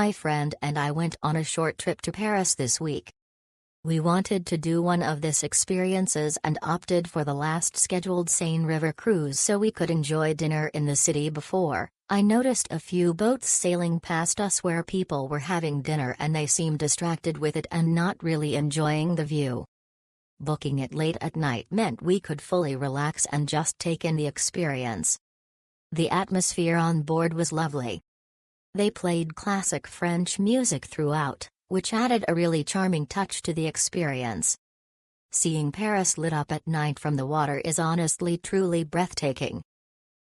My friend and I went on a short trip to Paris this week. We wanted to do one of these experiences and opted for the last scheduled Seine River cruise so we could enjoy dinner in the city before. I noticed a few boats sailing past us where people were having dinner and they seemed distracted with it and not really enjoying the view. Booking it late at night meant we could fully relax and just take in the experience. The atmosphere on board was lovely. They played classic French music throughout, which added a really charming touch to the experience. Seeing Paris lit up at night from the water is honestly truly breathtaking.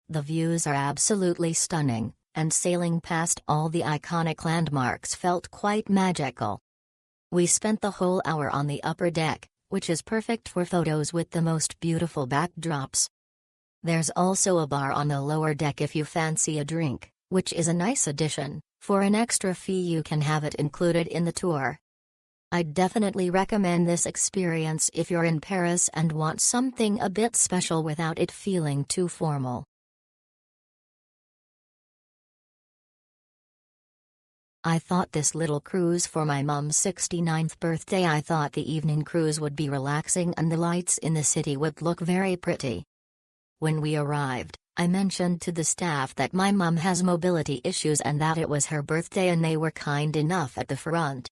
The views are absolutely stunning, and sailing past all the iconic landmarks felt quite magical. We spent the whole hour on the upper deck, which is perfect for photos with the most beautiful backdrops. There's also a bar on the lower deck if you fancy a drink, which is a nice addition. For an extra fee you can have it included in the tour. I'd definitely recommend this experience if you're in Paris and want something a bit special without it feeling too formal. I thought this little cruise for my mum's 69th birthday. I thought the evening cruise would be relaxing and the lights in the city would look very pretty. When we arrived, I mentioned to the staff that my mum has mobility issues and that it was her birthday, and they were kind enough at the front.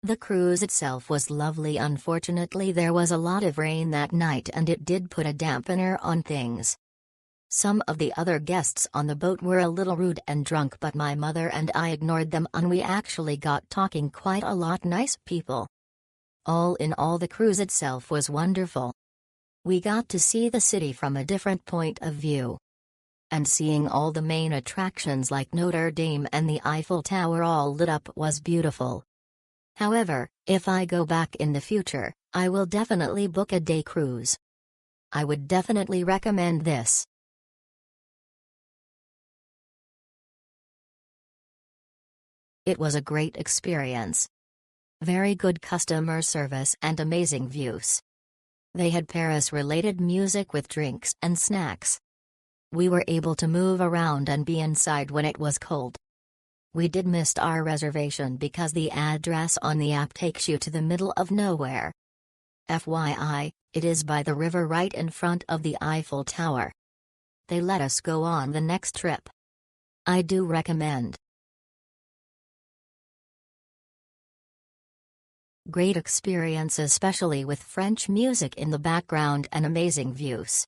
The cruise itself was lovely. Unfortunately, there was a lot of rain that night and it did put a dampener on things. Some of the other guests on the boat were a little rude and drunk, but my mother and I ignored them and we actually got talking quite a lot. Nice people. All in all, the cruise itself was wonderful. We got to see the city from a different point of view. And seeing all the main attractions like Notre Dame and the Eiffel Tower all lit up was beautiful. However, if I go back in the future, I will definitely book a day cruise. I would definitely recommend this. It was a great experience. Very good customer service and amazing views. They had Paris-related music with drinks and snacks. We were able to move around and be inside when it was cold. We did miss our reservation because the address on the app takes you to the middle of nowhere. FYI, it is by the river right in front of the Eiffel Tower. They let us go on the next trip. I do recommend. Great experience, especially with French music in the background and amazing views.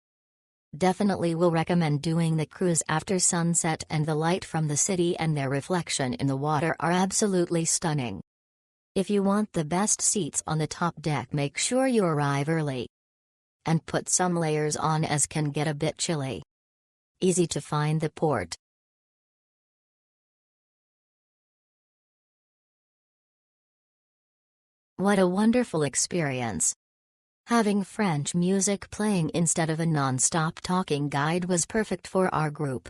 Definitely will recommend doing the cruise after sunset, and the light from the city and their reflection in the water are absolutely stunning. If you want the best seats on the top deck, make sure you arrive early. And put some layers on as can get a bit chilly. Easy to find the port. What a wonderful experience. Having French music playing instead of a non-stop talking guide was perfect for our group.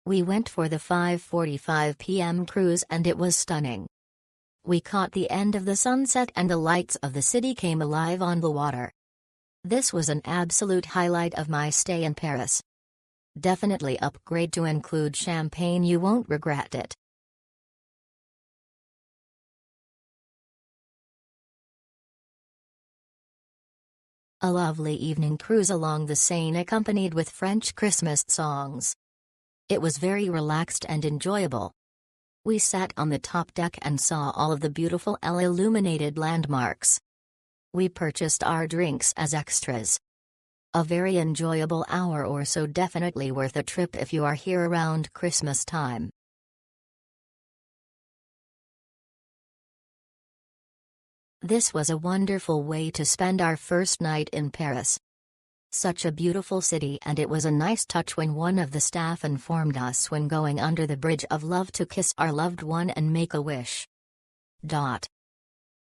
We went for the 5:45 p.m. cruise and it was stunning. We caught the end of the sunset and the lights of the city came alive on the water. This was an absolute highlight of my stay in Paris. Definitely upgrade to include champagne, you won't regret it. A lovely evening cruise along the Seine accompanied with French Christmas songs. It was very relaxed and enjoyable. We sat on the top deck and saw all of the beautiful illuminated landmarks. We purchased our drinks as extras. A very enjoyable hour or so, definitely worth a trip if you are here around Christmas time. This was a wonderful way to spend our first night in Paris. Such a beautiful city, and it was a nice touch when one of the staff informed us when going under the Bridge of Love to kiss our loved one and make a wish.